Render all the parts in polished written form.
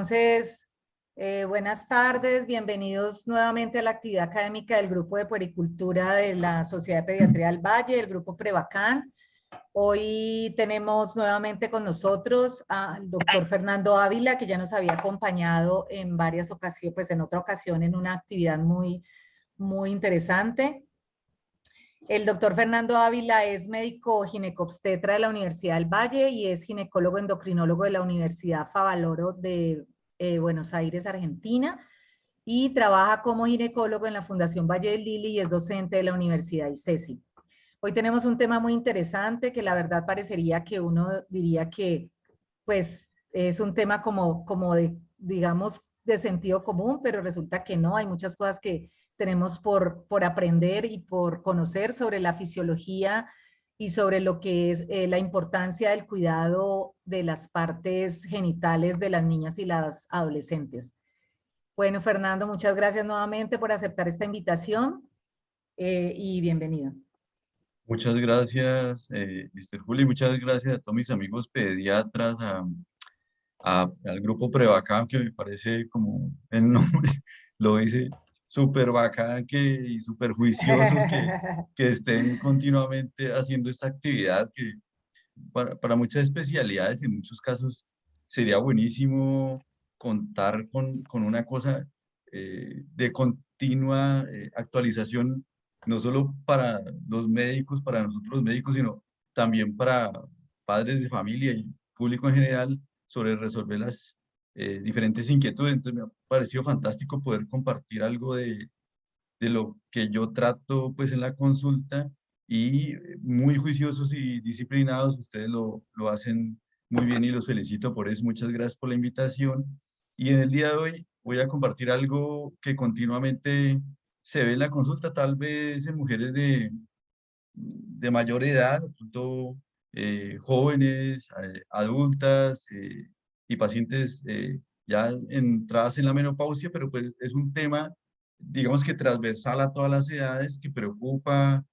Entonces, buenas tardes, bienvenidos nuevamente a la actividad académica del Grupo de Puericultura de la Sociedad de Pediatría del Valle, el Grupo Prevacán. Hoy tenemos nuevamente con nosotros al doctor Fernando Ávila, que ya nos había acompañado en varias ocasiones, pues en otra ocasión en una actividad muy interesante. El doctor Fernando Ávila es médico ginecobstetra de la Universidad del Valle y es ginecólogo endocrinólogo de la Universidad Favaloro de Buenos Aires, Argentina, y trabaja como ginecólogo en la Fundación Valle del Lili y es docente de la Universidad ICESI. Hoy tenemos un tema muy interesante que la verdad parecería que uno diría que pues es un tema como de, digamos, de sentido común, pero resulta que no, hay muchas cosas que tenemos por aprender y por conocer sobre la fisiología y sobre lo que es la importancia del cuidado de las partes genitales de las niñas y las adolescentes. Bueno, Fernando, muchas gracias nuevamente por aceptar esta invitación y bienvenido. Muchas gracias, Mr. Juli, muchas gracias a todos mis amigos pediatras, al grupo Prevacán, que me parece como el nombre lo dice, súper bacán y súper juiciosos que estén continuamente haciendo esta actividad que para muchas especialidades, en muchos casos, sería buenísimo contar con una cosa de continua actualización, no solo para los médicos, para nosotros los médicos, sino también para padres de familia y público en general, sobre resolver las diferentes inquietudes. Entonces me ha parecido fantástico poder compartir algo de lo que yo trato pues en la consulta y muy juiciosos y disciplinados, ustedes lo hacen muy bien y los felicito por eso. Muchas gracias por la invitación. Y en el día de hoy voy a compartir algo que continuamente se ve en la consulta, tal vez en mujeres de mayor edad, de pronto, jóvenes, adultas y pacientes ya entradas en la menopausia, pero pues es un tema, digamos que transversal a todas las edades, que preocupa,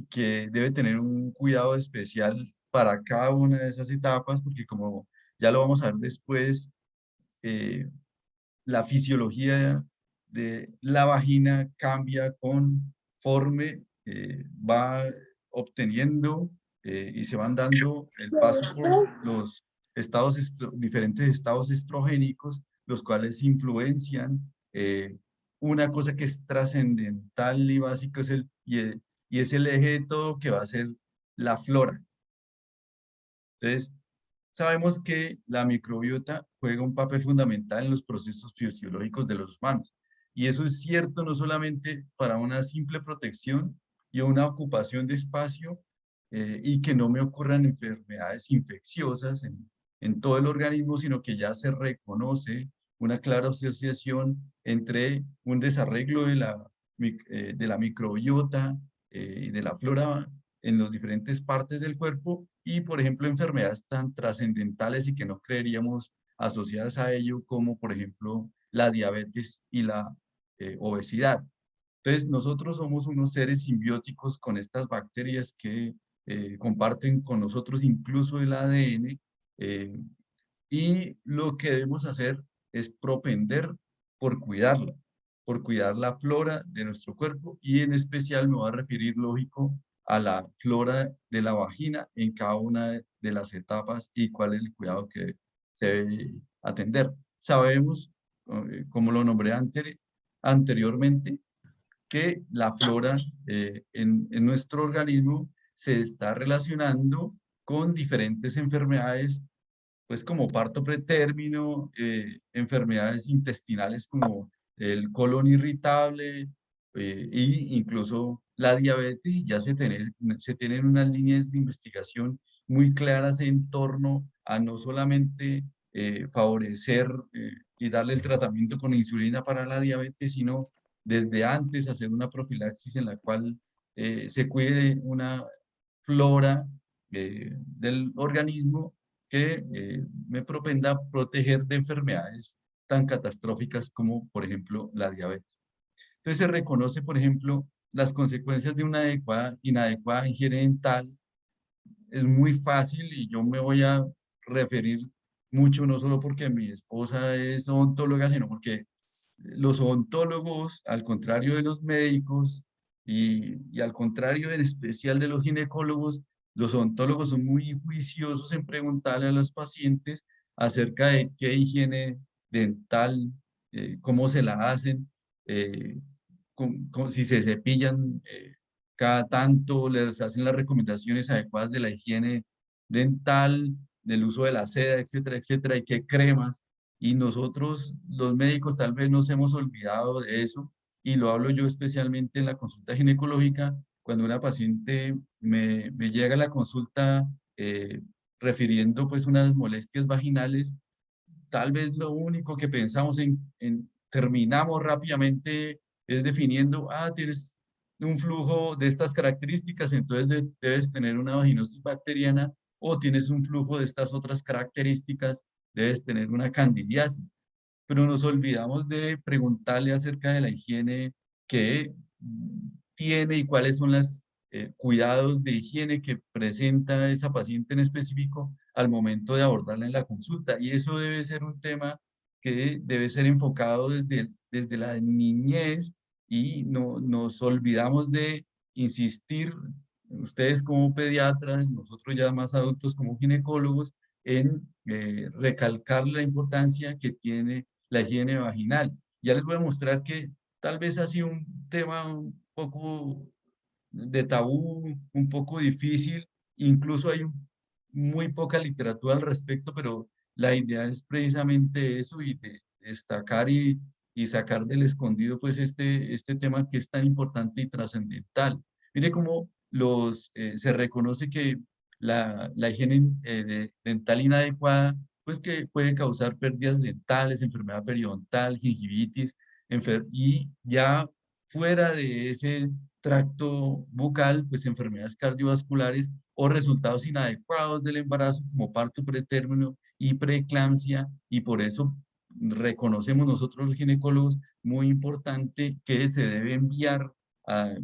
que debe tener un cuidado especial para cada una de esas etapas, porque como ya lo vamos a ver después, eh, la fisiología de la vagina cambia conforme va obteniendo y se van dando el paso por los diferentes estados estrogénicos, los cuales influencian una cosa que es trascendental y básico, y es el eje de todo, que va a ser la flora. Entonces, sabemos que la microbiota juega un papel fundamental en los procesos fisiológicos de los humanos. Y eso es cierto no solamente para una simple protección y una ocupación de espacio y que no me ocurran enfermedades infecciosas en todo el organismo, sino que ya se reconoce una clara asociación entre un desarreglo de la microbiota y de la flora en las diferentes partes del cuerpo y, por ejemplo, enfermedades tan trascendentales y que no creeríamos asociadas a ello, como por ejemplo la diabetes y la obesidad. Entonces, nosotros somos unos seres simbióticos con estas bacterias que comparten con nosotros incluso el ADN, y lo que debemos hacer es propender por cuidarla, por cuidar la flora de nuestro cuerpo, y en especial me voy a referir, lógico, a la flora de la vagina en cada una de las etapas y cuál es el cuidado que se debe atender. Sabemos, como lo nombré anteriormente, que la flora en nuestro organismo se está relacionando con diferentes enfermedades, pues como parto pretérmino, enfermedades intestinales como el colon irritable e incluso la diabetes, y ya se tienen unas líneas de investigación muy claras en torno a no solamente favorecer y darle el tratamiento con insulina para la diabetes, sino desde antes hacer una profilaxis en la cual se cuide una flora del organismo que me propenda a proteger de enfermedades tan catastróficas como, por ejemplo, la diabetes. Entonces se reconoce, por ejemplo, las consecuencias de una inadecuada higiene dental. Es muy fácil y yo me voy a referir mucho, no solo porque mi esposa es odontóloga, sino porque los odontólogos, al contrario de los médicos y al contrario en especial de los ginecólogos, los odontólogos son muy juiciosos en preguntarle a los pacientes acerca de qué higiene dental, cómo se la hacen, eh, si se cepillan cada tanto, les hacen las recomendaciones adecuadas de la higiene dental, del uso de la seda, etcétera, etcétera, y qué cremas. Y nosotros, los médicos, tal vez nos hemos olvidado de eso, y lo hablo yo especialmente en la consulta ginecológica, cuando una paciente me llega a la consulta refiriendo pues unas molestias vaginales, tal vez lo único que pensamos terminamos rápidamente es definiendo, tienes un flujo de estas características, entonces debes tener una vaginosis bacteriana, o tienes un flujo de estas otras características, debes tener una candidiasis. Pero nos olvidamos de preguntarle acerca de la higiene que tiene y cuáles son los cuidados de higiene que presenta esa paciente en específico al momento de abordarla en la consulta. Y eso debe ser un tema que debe ser enfocado desde la niñez, y no, nos olvidamos de insistir, ustedes como pediatras, nosotros ya más adultos como ginecólogos, en recalcar la importancia que tiene la higiene vaginal. Ya les voy a mostrar que tal vez ha sido un tema un poco de tabú, un poco difícil, incluso hay muy poca literatura al respecto, pero la idea es precisamente eso, y de destacar y sacar del escondido pues este tema que es tan importante y trascendental. Mire cómo se reconoce que la higiene dental inadecuada pues que puede causar pérdidas dentales, enfermedad periodontal, gingivitis, y ya fuera de ese tracto bucal, pues enfermedades cardiovasculares o resultados inadecuados del embarazo como parto pretérmino y preeclampsia, y por eso reconocemos nosotros los ginecólogos muy importante que se debe enviar,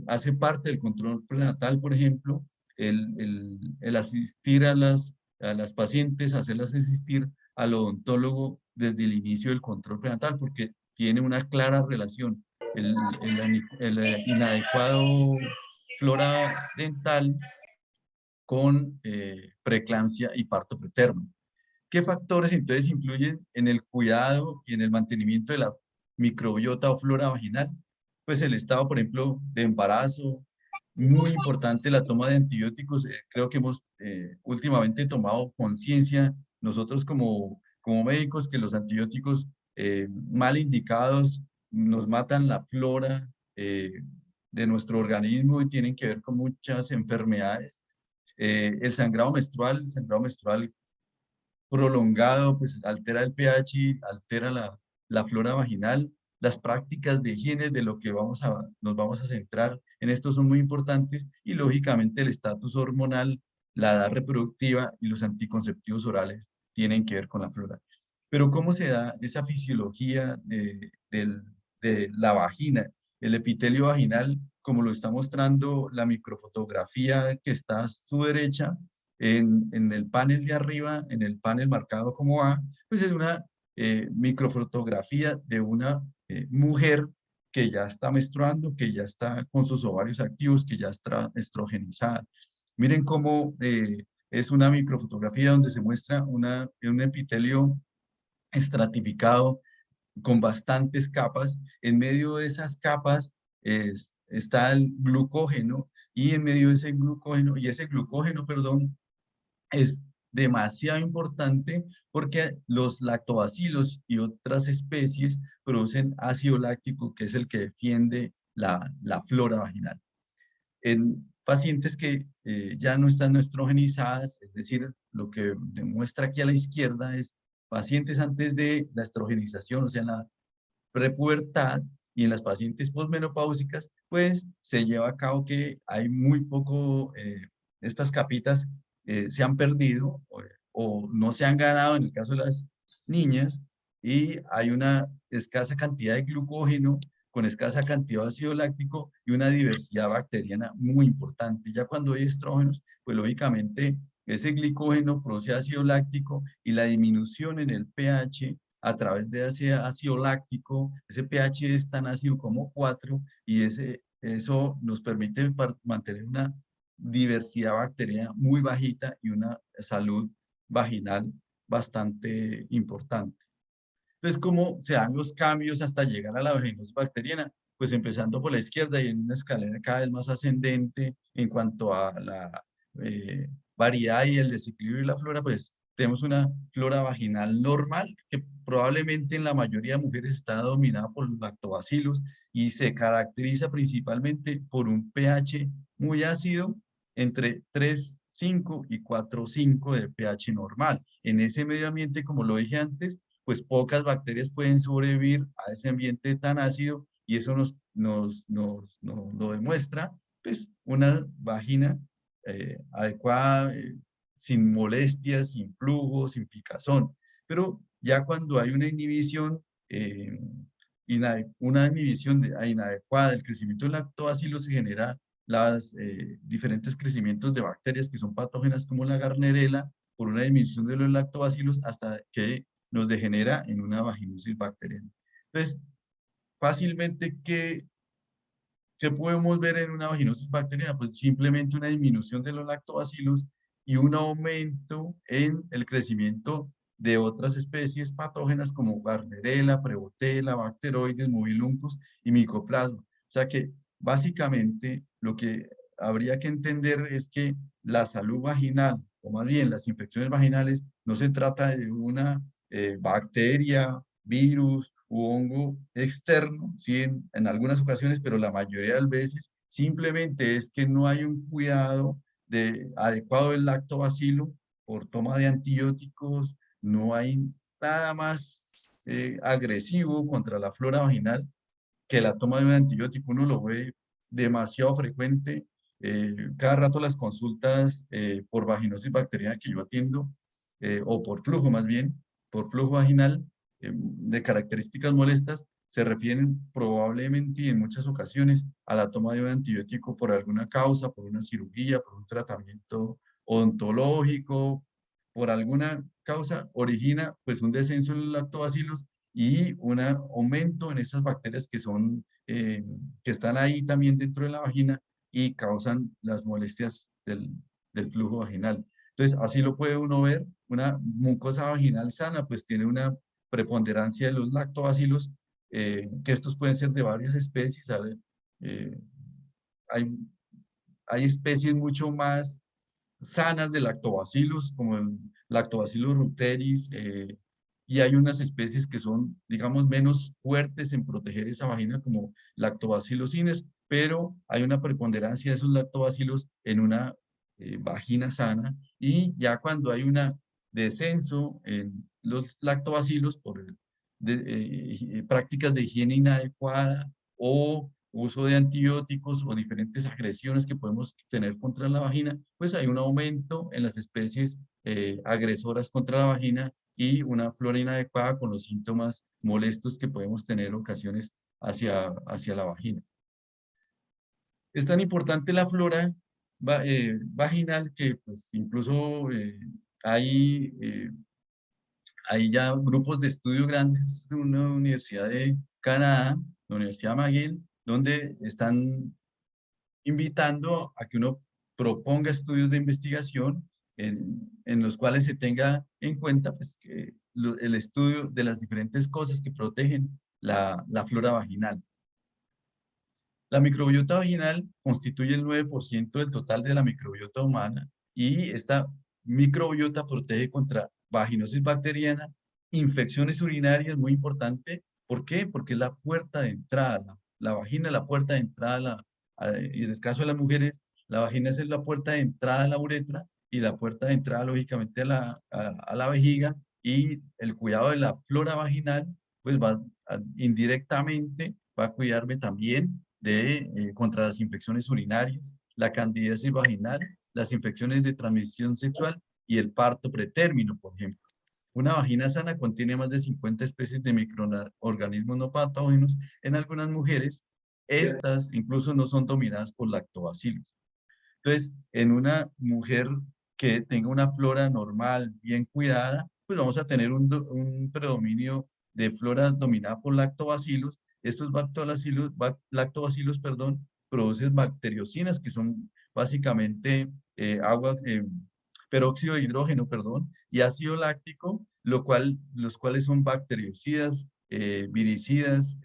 hace parte del control prenatal, por ejemplo, el asistir a las pacientes, hacerlas asistir al odontólogo desde el inicio del control prenatal, porque tiene una clara relación el inadecuado flora dental con preeclampsia y parto preterno. ¿Qué factores entonces influyen en el cuidado y en el mantenimiento de la microbiota o flora vaginal? Pues el estado, por ejemplo, de embarazo, muy importante la toma de antibióticos. Creo que hemos últimamente tomado conciencia nosotros como médicos que los antibióticos mal indicados nos matan la flora de nuestro organismo y tienen que ver con muchas enfermedades. El sangrado menstrual prolongado, pues altera el pH, altera la flora vaginal. Las prácticas de higiene de lo que nos vamos a centrar en esto son muy importantes, y lógicamente el estatus hormonal, la edad reproductiva y los anticonceptivos orales tienen que ver con la flora. Pero ¿cómo se da esa fisiología de la vagina? El epitelio vaginal, como lo está mostrando la microfotografía que está a su derecha, en el panel de arriba, en el panel marcado como A, pues es una microfotografía de una mujer que ya está menstruando, que ya está con sus ovarios activos, que ya está estrogenizada. Miren cómo es una microfotografía donde se muestra un epitelio estratificado con bastantes capas. En medio de esas capas está el glucógeno, y en medio de ese glucógeno, perdón, es demasiado importante porque los lactobacilos y otras especies producen ácido láctico, que es el que defiende la flora vaginal. En pacientes que ya no están estrogenizadas, es decir, lo que demuestra aquí a la izquierda es pacientes antes de la estrogenización, o sea, en la prepubertad, y en las pacientes posmenopáusicas, pues se lleva a cabo que hay muy poco, estas capitas se han perdido o no se han ganado en el caso de las niñas, y hay una escasa cantidad de glucógeno con escasa cantidad de ácido láctico y una diversidad bacteriana muy importante. Ya cuando hay estrógenos, pues lógicamente ese glicógeno produce ácido láctico y la disminución en el pH a través de ese ácido láctico, ese pH es tan ácido como 4 y eso nos permite mantener una diversidad bacteriana muy bajita y una salud vaginal bastante importante. Entonces, ¿cómo se dan los cambios hasta llegar a la vaginosis bacteriana? Pues empezando por la izquierda y en una escalera cada vez más ascendente en cuanto a la eh, variedad y el desequilibrio de la flora, pues tenemos una flora vaginal normal que probablemente en la mayoría de mujeres está dominada por los lactobacilos y se caracteriza principalmente por un pH muy ácido entre 3,5 y 4,5 de pH normal. En ese medio ambiente, como lo dije antes, pues pocas bacterias pueden sobrevivir a ese ambiente tan ácido y eso nos lo demuestra, pues una vagina adecuada, sin molestias, sin flujo, sin picazón. Pero ya cuando hay una inhibición, una inhibición inadecuada del crecimiento del lactobacilo, se genera los diferentes crecimientos de bacterias que son patógenas como la Gardnerella, por una disminución de los lactobacilos hasta que nos degenera en una vaginosis bacteriana. Entonces, fácilmente, ¿qué podemos ver en una vaginosis bacteriana? Pues simplemente una disminución de los lactobacilos y un aumento en el crecimiento de otras especies patógenas como Gardnerella, Prevotella, Bacteroides, Mobiluncus y Mycoplasma. O sea que básicamente lo que habría que entender es que la salud vaginal, o más bien las infecciones vaginales, no se trata de una bacteria, virus u hongo externo, sí, en algunas ocasiones, pero la mayoría de las veces simplemente es que no hay un cuidado adecuado del lactobacilo por toma de antibióticos, no hay nada más agresivo contra la flora vaginal que la toma de un antibiótico. Uno lo ve demasiado frecuente. Cada rato las consultas por vaginosis bacteriana que yo atiendo, o por flujo más bien, por flujo vaginal de características molestas, se refieren probablemente y en muchas ocasiones a la toma de un antibiótico por alguna causa, por una cirugía, por un tratamiento odontológico, por alguna causa, origina pues un descenso en los lactobacilos y un aumento en esas bacterias que están ahí también dentro de la vagina y causan las molestias del flujo vaginal. Entonces, así lo puede uno ver, una mucosa vaginal sana, pues tiene una preponderancia de los lactobacilos, que estos pueden ser de varias especies, ¿sabe? Eh, hay, hay especies mucho más sanas de lactobacillus, como el Lactobacillus reuteris, y hay unas especies que son, digamos, menos fuertes en proteger esa vagina, como Lactobacillus cines, pero hay una preponderancia de esos lactobacilos en una vagina sana, y ya cuando hay un descenso en los lactobacilos por prácticas de higiene inadecuada o uso de antibióticos o diferentes agresiones que podemos tener contra la vagina, pues hay un aumento en las especies agresoras contra la vagina y una flora inadecuada con los síntomas molestos que podemos tener ocasiones hacia la vagina. Es tan importante la flora vaginal que pues incluso hay ya grupos de estudio grandes de una universidad de Canadá, la Universidad McGill, donde están invitando a que uno proponga estudios de investigación en los cuales se tenga en cuenta pues, que el estudio de las diferentes cosas que protegen la flora vaginal. La microbiota vaginal constituye el 9% del total de la microbiota humana y esta microbiota protege contra vaginosis bacteriana, infecciones urinarias, muy importante. ¿Por qué? Porque es la puerta de entrada. La vagina es la puerta de entrada, y en el caso de las mujeres, la vagina es la puerta de entrada a la uretra y la puerta de entrada, lógicamente, a la vejiga, y el cuidado de la flora vaginal, pues va indirectamente, va a cuidarme también contra las infecciones urinarias, la candidiasis vaginal, las infecciones de transmisión sexual y el parto pretérmino, por ejemplo. Una vagina sana contiene más de 50 especies de microorganismos no patógenos. En algunas mujeres, estas incluso no son dominadas por lactobacilos. Entonces, en una mujer que tenga una flora normal, bien cuidada, pues vamos a tener un predominio de flora dominada por lactobacilos. Estos lactobacilos, perdón, producen bacteriocinas, que son básicamente agua, peróxido de hidrógeno, perdón, y ácido láctico, los cuales son bactericidas, viricidas,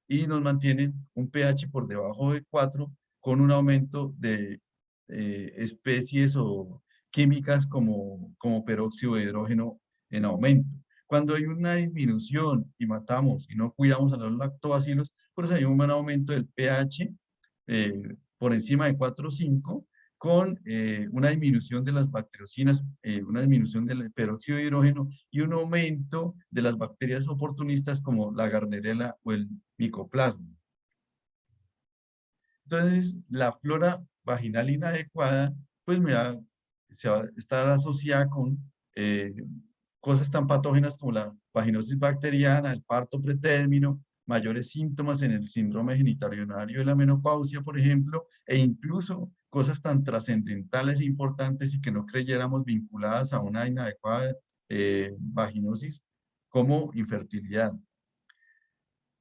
y nos mantienen un pH por debajo de 4 con un aumento de especies o químicas como peróxido de hidrógeno en aumento. Cuando hay una disminución y matamos y no cuidamos a los lactobacilos, pues hay un aumento del pH por encima de 4 o 5, con una disminución de las bacteriocinas, una disminución del peróxido de hidrógeno y un aumento de las bacterias oportunistas como la Gardnerella o el Mycoplasma. Entonces, la flora vaginal inadecuada, pues va a estar asociada con eh, cosas tan patógenas como la vaginosis bacteriana, el parto pretérmino, mayores síntomas en el síndrome genitourinario de la menopausia, por ejemplo, e incluso cosas tan trascendentales e importantes y que no creyéramos vinculadas a una inadecuada vaginosis como infertilidad.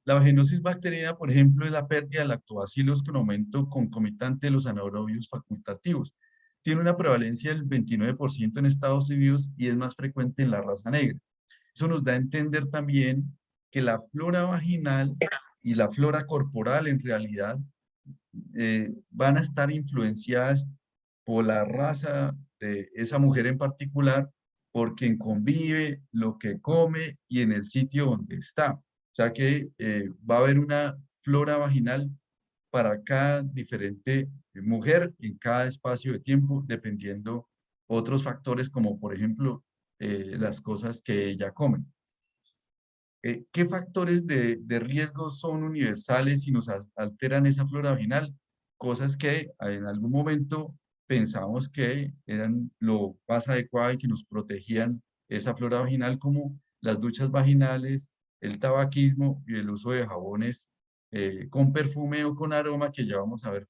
La vaginosis bacteriana, por ejemplo, es la pérdida de lactobacilos con aumento concomitante de los anaerobios facultativos. Tiene una prevalencia del 29% en Estados Unidos y es más frecuente en la raza negra. Eso nos da a entender también que la flora vaginal y la flora corporal en realidad van a estar influenciadas por la raza de esa mujer en particular, por quien convive, lo que come y en el sitio donde está. O sea que va a haber una flora vaginal para cada diferente mujer en cada espacio de tiempo, dependiendo otros factores como por ejemplo las cosas que ella come. ¿Qué factores de riesgo son universales y nos alteran esa flora vaginal? Cosas que en algún momento pensamos que eran lo más adecuado y que nos protegían esa flora vaginal, como las duchas vaginales, el tabaquismo y el uso de jabones con perfume o con aroma, que ya vamos a ver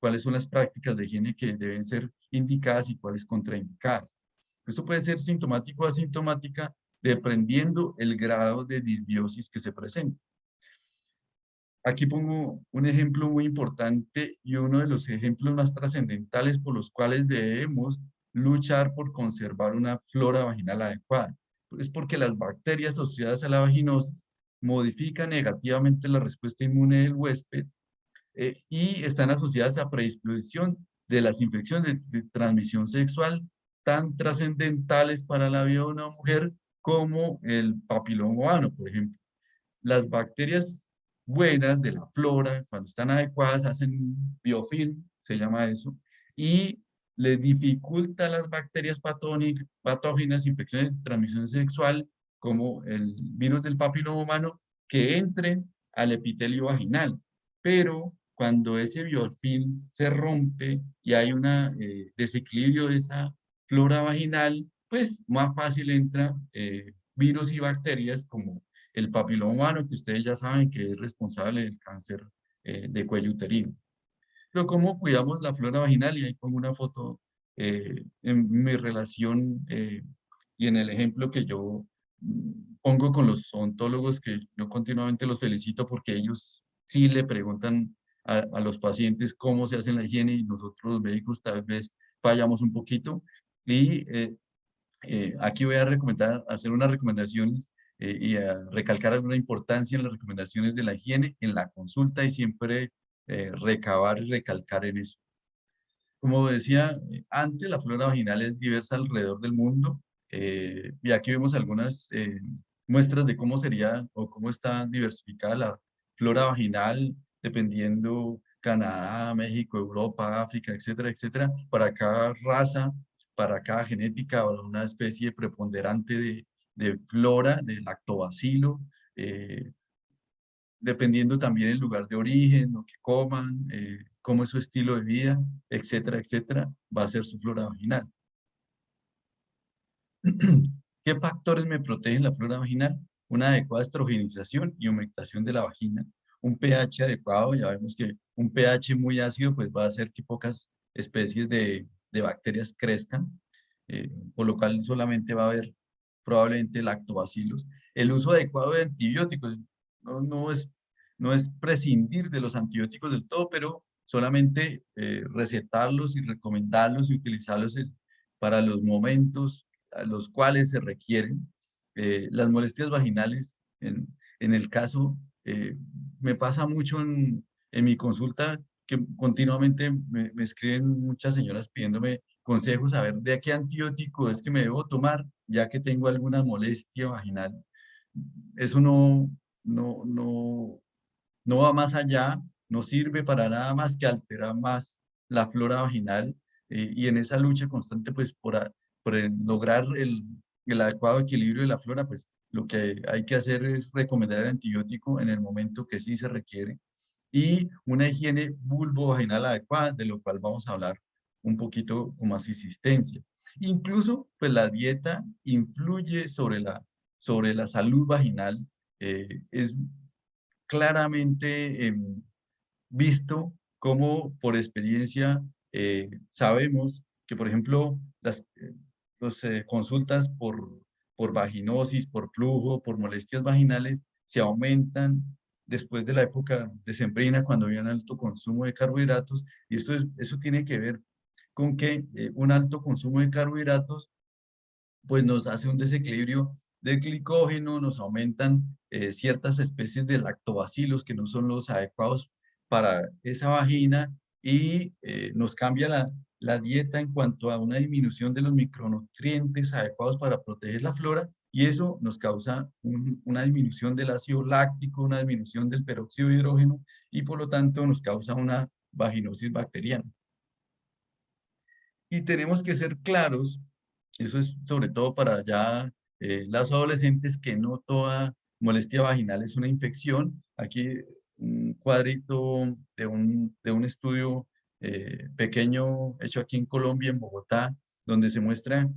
cuáles son las prácticas de higiene que deben ser indicadas y cuáles contraindicadas. Esto puede ser sintomático o asintomática dependiendo el grado de disbiosis que se presente. Aquí pongo un ejemplo muy importante y uno de los ejemplos más trascendentales por los cuales debemos luchar por conservar una flora vaginal adecuada. Es porque las bacterias asociadas a la vaginosis modifican negativamente la respuesta inmune del huésped y están asociadas a predisposición de las infecciones de transmisión sexual tan trascendentales para la vida de una mujer como el papiloma humano, por ejemplo. Las bacterias buenas de la flora, cuando están adecuadas, hacen biofilm, se llama eso, y les dificulta a las bacterias patógenas, infecciones de transmisión sexual, como el virus del papiloma humano, que entren al epitelio vaginal. Pero cuando ese biofilm se rompe y hay un desequilibrio de esa flora vaginal, pues más fácil entra virus y bacterias como el papiloma humano, que ustedes ya saben que es responsable del cáncer de cuello uterino. Pero ¿cómo cuidamos la flora vaginal? Y ahí pongo una foto en mi relación y en el ejemplo que yo pongo con los odontólogos, que yo continuamente los felicito porque ellos sí le preguntan a los pacientes cómo se hace la higiene y nosotros los médicos tal vez fallamos un poquito. Y aquí voy a recomendar, hacer unas recomendaciones y a recalcar alguna importancia en las recomendaciones de la higiene en la consulta y siempre recabar y recalcar en eso. Como decía antes, la flora vaginal es diversa alrededor del mundo y aquí vemos algunas muestras de cómo sería o cómo está diversificada la flora vaginal dependiendo Canadá, México, Europa, África, etcétera, etcétera, para cada raza, para cada genética o una especie preponderante de flora, de lactobacilo, eh, dependiendo también el lugar de origen, lo que coman, cómo es su estilo de vida, etcétera, etcétera, va a ser su flora vaginal. ¿Qué factores me protegen la flora vaginal? Una adecuada estrogenización y humectación de la vagina, un pH adecuado, ya vemos que un pH muy ácido pues va a hacer que pocas especies de bacterias crezcan, por lo cual solamente va a haber probablemente lactobacilos. El uso adecuado de antibióticos no es prescindir de los antibióticos del todo, pero solamente recetarlos y recomendarlos y utilizarlos para los momentos a los cuales se requieren. Las molestias vaginales, en el caso, me pasa mucho en mi consulta que continuamente me escriben muchas señoras pidiéndome consejos a ver de qué antibiótico es que me debo tomar, ya que tengo alguna molestia vaginal. Eso no va más allá, no sirve para nada más que alterar más la flora vaginal, y en esa lucha constante pues lograr el adecuado equilibrio de la flora, pues lo que hay que hacer es recomendar el antibiótico en el momento que sí se requiere y una higiene vulvovaginal adecuada, de lo cual vamos a hablar un poquito con más insistencia. Incluso, pues la dieta influye sobre la salud vaginal. Es claramente visto cómo por experiencia sabemos que, por ejemplo, las consultas por vaginosis, por flujo, por molestias vaginales, se aumentan después de la época decembrina, cuando hay un alto consumo de carbohidratos, y eso tiene que ver con que un alto consumo de carbohidratos pues nos hace un desequilibrio del glicógeno, nos aumentan ciertas especies de lactobacilos que no son los adecuados para esa vagina y nos cambia la dieta en cuanto a una disminución de los micronutrientes adecuados para proteger la flora y eso nos causa una disminución del ácido láctico, una disminución del peróxido de hidrógeno y por lo tanto nos causa una vaginosis bacteriana. Y tenemos que ser claros, eso es sobre todo para ya las adolescentes, que no toda molestia vaginal es una infección. Aquí un cuadrito de un estudio pequeño hecho aquí en Colombia, en Bogotá, donde se muestra,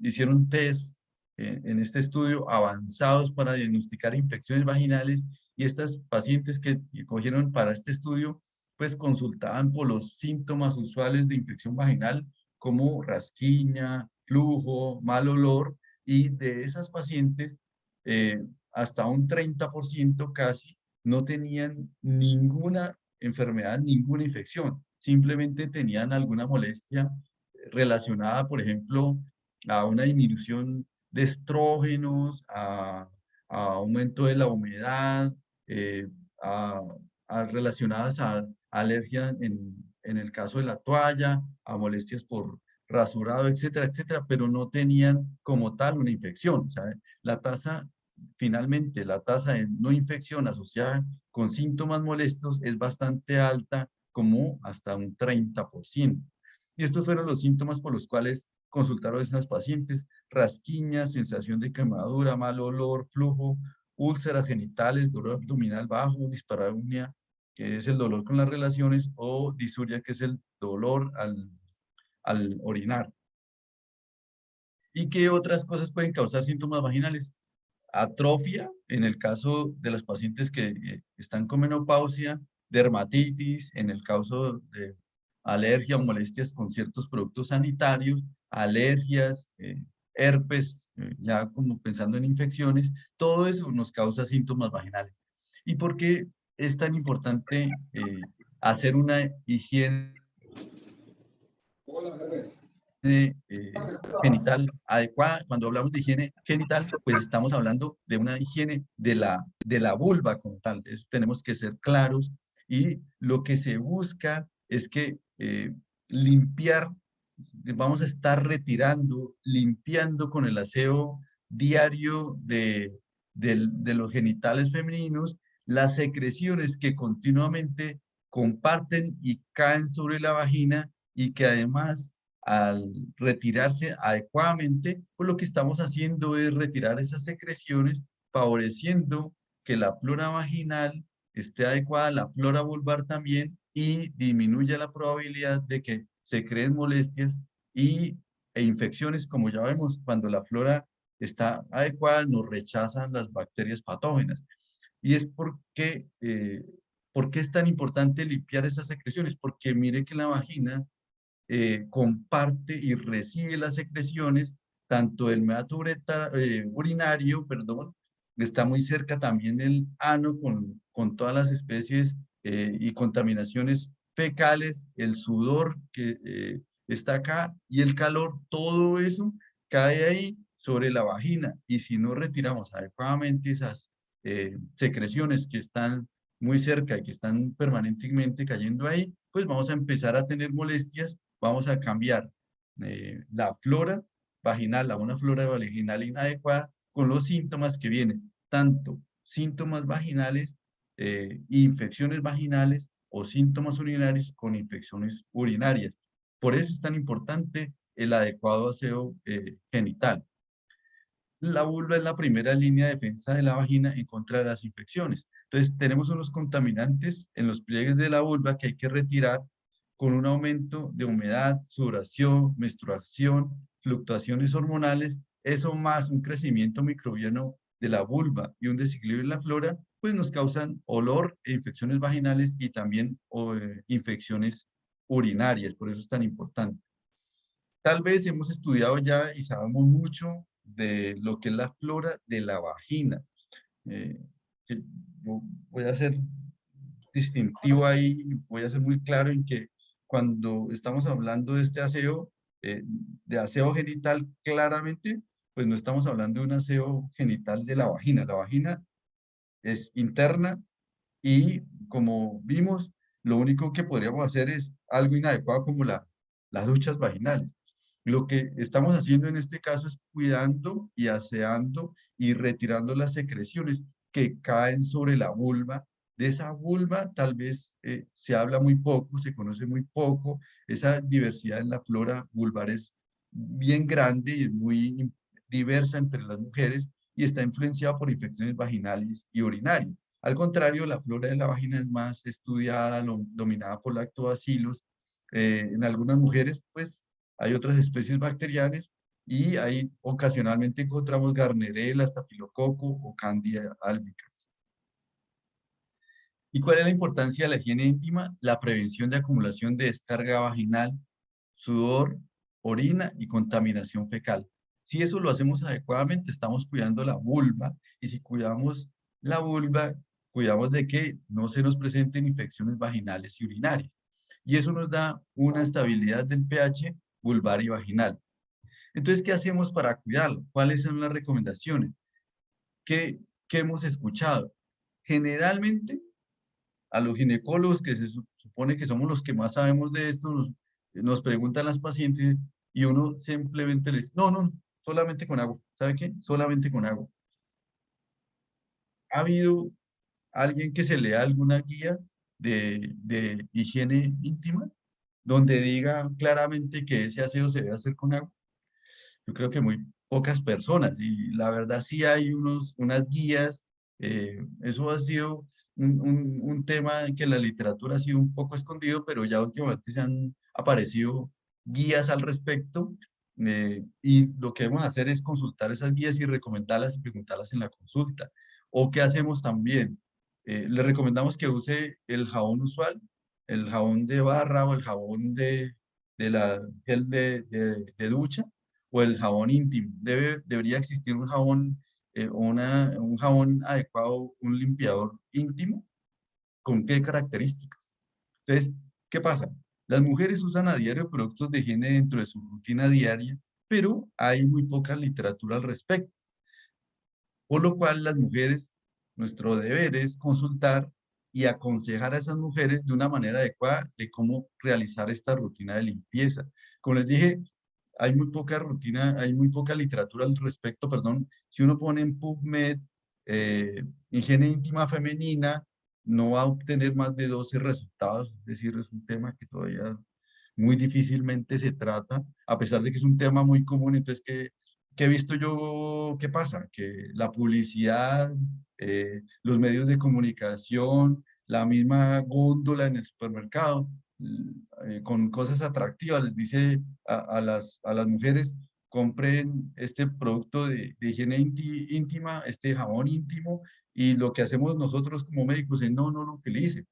hicieron test en este estudio avanzados para diagnosticar infecciones vaginales y estas pacientes que cogieron para este estudio, pues consultaban por los síntomas usuales de infección vaginal como rasquiña, flujo, mal olor, y de esas pacientes, hasta un 30% casi no tenían ninguna enfermedad, ninguna infección, simplemente tenían alguna molestia relacionada, por ejemplo, a una disminución de estrógenos, a aumento de la humedad, eh, a, relacionadas a alergia en el caso de la toalla, a molestias por rasurado, etcétera, etcétera, pero no tenían como tal una infección. ¿Sabe? La tasa, finalmente, la tasa de no infección asociada con síntomas molestos es bastante alta, como hasta un 30%. Y estos fueron los síntomas por los cuales consultaron a esas pacientes: rasquiña, sensación de quemadura, mal olor, flujo, úlceras genitales, dolor abdominal bajo, dispareunia, que es el dolor con las relaciones, o disuria, que es el dolor al orinar. ¿Y qué otras cosas pueden causar síntomas vaginales? Atrofia, en el caso de las pacientes que están con menopausia, dermatitis, en el caso de alergia o molestias con ciertos productos sanitarios, alergias, herpes, ya como pensando en infecciones, todo eso nos causa síntomas vaginales. ¿Y por qué es tan importante hacer una higiene eh, genital adecuada? Cuando hablamos de higiene genital, pues estamos hablando de una higiene de la vulva como tal. Eso tenemos que ser claros y lo que se busca es que limpiar, vamos a estar retirando, limpiando con el aseo diario de los genitales femeninos las secreciones que continuamente comparten y caen sobre la vagina y que además al retirarse adecuadamente, pues lo que estamos haciendo es retirar esas secreciones, favoreciendo que la flora vaginal esté adecuada, la flora vulvar también, y disminuya la probabilidad de que se creen molestias e infecciones, como ya vemos, cuando la flora está adecuada, nos rechazan las bacterias patógenas. Y es porque, ¿por qué es tan importante limpiar esas secreciones? Porque mire que la vagina comparte y recibe las secreciones, tanto del meato urinario, perdón, está muy cerca también el ano con todas las especies y contaminaciones fecales, el sudor que está acá y el calor, todo eso cae ahí sobre la vagina. Y si no retiramos adecuadamente esas secreciones que están muy cerca y que están permanentemente cayendo ahí, pues vamos a empezar a tener molestias, vamos a cambiar la flora vaginal a una flora vaginal inadecuada con los síntomas que vienen, tanto síntomas vaginales, infecciones vaginales o síntomas urinarios con infecciones urinarias. Por eso es tan importante el adecuado aseo genital. La vulva es la primera línea de defensa de la vagina en contra de las infecciones. Entonces, tenemos unos contaminantes en los pliegues de la vulva que hay que retirar con un aumento de humedad, sudoración, menstruación, fluctuaciones hormonales, eso más un crecimiento microbiano de la vulva y un desequilibrio en la flora, pues nos causan olor e infecciones vaginales y también infecciones urinarias. Por eso es tan importante. Tal vez hemos estudiado ya y sabemos mucho de lo que es la flora de la vagina. Eh, que voy a ser distintivo ahí, voy a ser muy claro en que cuando estamos hablando de este aseo, de aseo genital, claramente, pues no estamos hablando de un aseo genital de la vagina. La vagina es interna y como vimos, lo único que podríamos hacer es algo inadecuado como las duchas vaginales. Lo que estamos haciendo en este caso es cuidando y aseando y retirando las secreciones que caen sobre la vulva. De esa vulva tal vez se habla muy poco, se conoce muy poco. Esa diversidad en la flora vulvar es bien grande y es muy diversa entre las mujeres y está influenciada por infecciones vaginales y urinarias. Al contrario, la flora de la vagina es más estudiada, dominada por lactobacilos. En algunas mujeres, pues, hay otras especies bacterianas y ahí ocasionalmente encontramos Gardnerella, estafilococo o Candida albicans. ¿Y cuál es la importancia de la higiene íntima? La prevención de acumulación de descarga vaginal, sudor, orina y contaminación fecal. Si eso lo hacemos adecuadamente, estamos cuidando la vulva y si cuidamos la vulva, cuidamos de que no se nos presenten infecciones vaginales y urinarias. Y eso nos da una estabilidad del pH vulvar y vaginal. Entonces, ¿qué hacemos para cuidarlo? ¿Cuáles son las recomendaciones? ¿Qué hemos escuchado? Generalmente, a los ginecólogos, que se supone que somos los que más sabemos de esto, nos preguntan las pacientes y uno simplemente les dice, no, no, solamente con agua. ¿Sabe qué? Solamente con agua. ¿Ha habido alguien que se lea alguna guía de higiene íntima donde diga claramente que ese aseo se debe hacer con agua? Yo creo que muy pocas personas y la verdad sí hay unas guías, eso ha sido un tema que en la literatura ha sido un poco escondido, pero ya últimamente se han aparecido guías al respecto y lo que debemos hacer es consultar esas guías y recomendarlas y preguntarlas en la consulta. ¿O qué hacemos también? Le recomendamos que use el jabón usual, el jabón de barra o el jabón de la gel de ducha o el jabón íntimo. Debería existir un jabón, un jabón adecuado, un limpiador íntimo. ¿Con qué características? Entonces, ¿qué pasa? Las mujeres usan a diario productos de higiene dentro de su rutina diaria, pero hay muy poca literatura al respecto. Por lo cual las mujeres, nuestro deber es consultar y aconsejar a esas mujeres de una manera adecuada de cómo realizar esta rutina de limpieza. Como les dije, hay muy poca rutina, hay muy poca literatura al respecto, perdón. Si uno pone en PubMed higiene íntima femenina, no va a obtener más de 12 resultados, es decir, es un tema que todavía muy difícilmente se trata, a pesar de que es un tema muy común. Entonces, ¿qué he visto yo? ¿Qué pasa? Que la publicidad, los medios de comunicación, la misma góndola en el supermercado, con cosas atractivas, les dice a las mujeres, compren este producto de higiene íntima, este jabón íntimo, y lo que hacemos nosotros como médicos es no lo utilicen,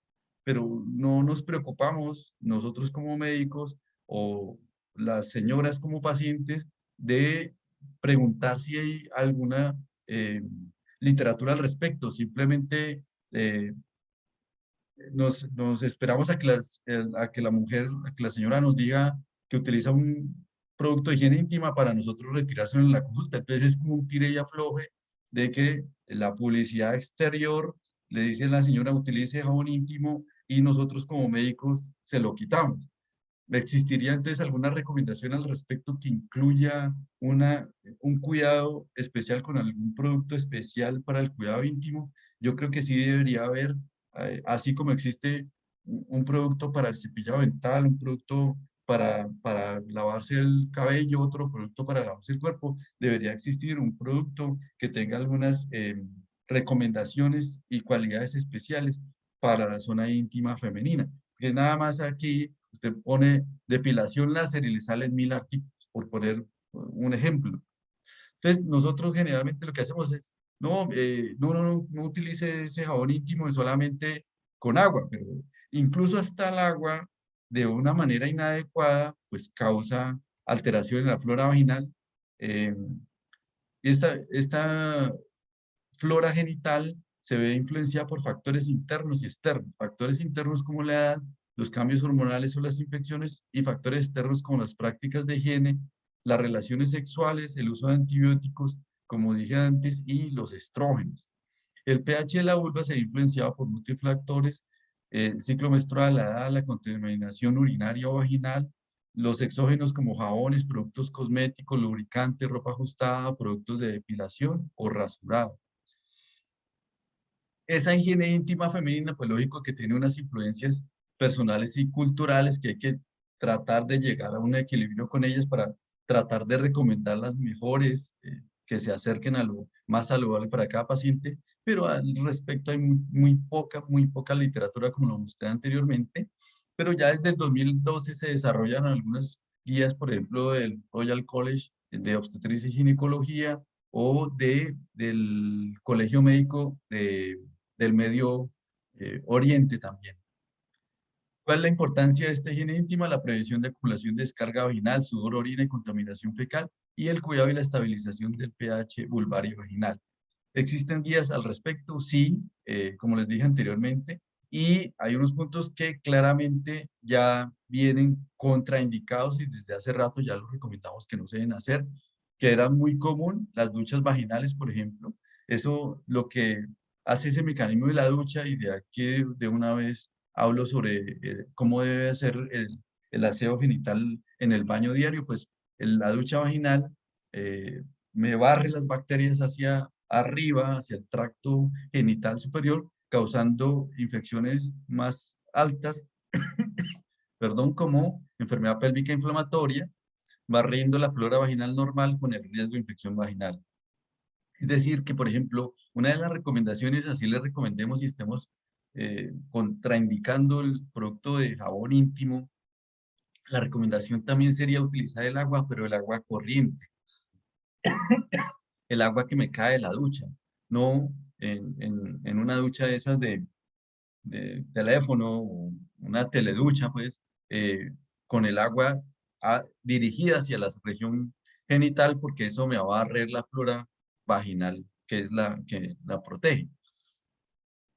pero no nos preocupamos nosotros como médicos o las señoras como pacientes de preguntar si hay alguna literatura al respecto. Simplemente nos esperamos a que, a que la mujer, a que la señora nos diga que utiliza un producto de higiene íntima para nosotros retirárselo en la consulta. Entonces es como un tire y afloje de que la publicidad exterior le dice a la señora utilice jabón íntimo y nosotros como médicos se lo quitamos. ¿Existiría entonces alguna recomendación al respecto que incluya un cuidado especial con algún producto especial para el cuidado íntimo? Yo creo que sí debería haber, así como existe un producto para el cepillado dental, un producto para lavarse el cabello, otro producto para lavarse el cuerpo, debería existir un producto que tenga algunas recomendaciones y cualidades especiales para la zona íntima femenina. Que nada más aquí usted pone depilación láser y le salen 1000 artículos, por poner un ejemplo. Entonces, nosotros generalmente lo que hacemos es, no utilice ese jabón íntimo solamente con agua, pero incluso hasta el agua, de una manera inadecuada, pues causa alteración en la flora vaginal. Eh, esta flora genital se ve influenciada por factores internos y externos. Factores internos como la edad, los cambios hormonales o las infecciones, y factores externos como las prácticas de higiene, las relaciones sexuales, el uso de antibióticos, como dije antes, y los estrógenos. El pH de la vulva se ve influenciado por múltiples factores, el ciclo menstrual, la edad, la contaminación urinaria o vaginal, los exógenos como jabones, productos cosméticos, lubricantes, ropa ajustada, productos de depilación o rasurado. Esa higiene íntima femenina, pues lógico que tiene unas influencias personales y culturales que hay que tratar de llegar a un equilibrio con ellas para tratar de recomendar las mejores, que se acerquen a lo más saludable para cada paciente, pero al respecto hay muy poca literatura, como lo mostré anteriormente, pero ya desde el 2012 se desarrollan algunas guías, por ejemplo, del Royal College de Obstetricia y Ginecología o del Colegio Médico del Medio Oriente también. ¿Cuál es la importancia de esta higiene íntima? La prevención de acumulación de descarga vaginal, sudor, orina y contaminación fecal, y el cuidado y la estabilización del pH vulvar y vaginal. ¿Existen guías al respecto? Sí, como les dije anteriormente, y hay unos puntos que claramente ya vienen contraindicados y desde hace rato ya los recomendamos que no se deben hacer, que eran muy común, las duchas vaginales, por ejemplo. Eso lo que hace ese mecanismo de la ducha, y de aquí de una vez hablo sobre cómo debe ser el aseo genital en el baño diario, pues la ducha vaginal me barre las bacterias hacia arriba, hacia el tracto genital superior, causando infecciones más altas, perdón, como enfermedad pélvica inflamatoria, barriendo la flora vaginal normal con el riesgo de infección vaginal. Es decir, que por ejemplo, una de las recomendaciones, así le recomendemos y estemos contraindicando el producto de jabón íntimo, la recomendación también sería utilizar el agua, pero el agua corriente, el agua que me cae de la ducha, no en una ducha de esas de teléfono o una teleducha, pues, con el agua dirigida hacia la región genital, porque eso me va a barrer la flora vaginal, que es la que la protege.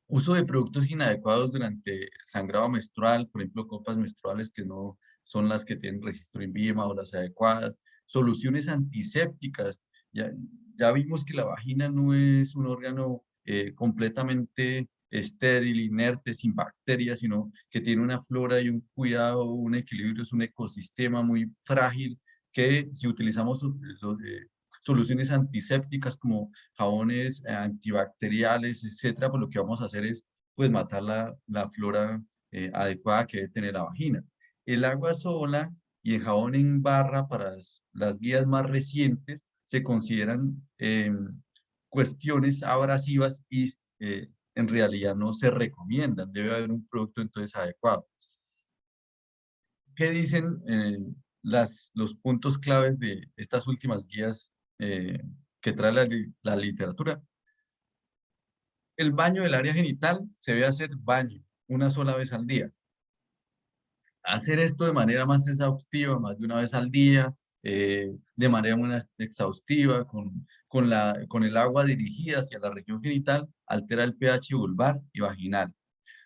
Uso de productos inadecuados durante el sangrado menstrual, por ejemplo, copas menstruales que no son las que tienen registro INVIMA o las adecuadas. Soluciones antisépticas. Ya, ya vimos que la vagina no es un órgano completamente estéril, inerte, sin bacterias, sino que tiene una flora y un cuidado, un equilibrio, es un ecosistema muy frágil que si utilizamos soluciones antisépticas como jabones antibacteriales, etcétera, pues lo que vamos a hacer es pues matar la flora adecuada que debe tener la vagina. El agua sola y el jabón en barra para las guías más recientes se consideran cuestiones abrasivas y en realidad no se recomiendan. Debe haber un producto entonces adecuado. ¿Qué dicen los puntos claves de estas últimas guías que trae la literatura? El baño del área genital se debe hacer baño una sola vez al día. hacer esto de manera más exhaustiva, más de una vez al día, de manera muy exhaustiva, con el agua dirigida hacia la región genital, altera el pH vulvar y vaginal.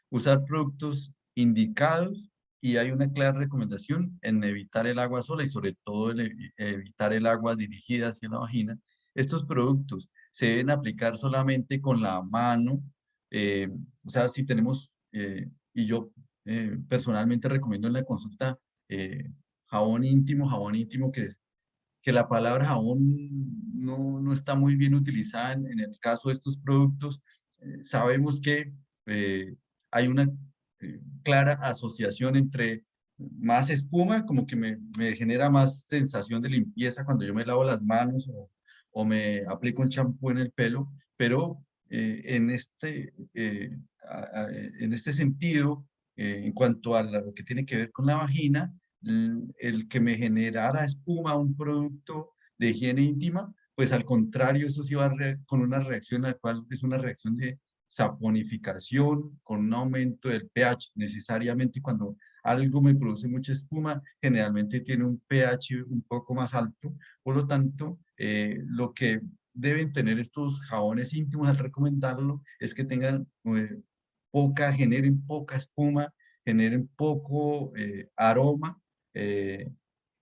Usar productos indicados y hay una clara recomendación en evitar el agua sola y sobre todo evitar el agua dirigida hacia la vagina. Estos productos se deben aplicar solamente con la mano, eh, o sea, si tenemos, y yo personalmente recomiendo en la consulta eh, jabón íntimo que la palabra jabón no está muy bien utilizada en el caso de estos productos. Sabemos que eh, hay una clara asociación entre más espuma, como que me genera más sensación de limpieza cuando yo me lavo las manos o me aplico un champú en el pelo, pero en este sentido, en cuanto a lo que tiene que ver con la vagina, el que me generara espuma un producto de higiene íntima, pues al contrario, eso sí va con una reacción, la cual es una reacción de saponificación, con un aumento del pH. Necesariamente cuando algo me produce mucha espuma, generalmente tiene un pH un poco más alto. Por lo tanto, lo que deben tener estos jabones íntimos al recomendarlo es que tengan generen poca espuma, generen poco aroma eh,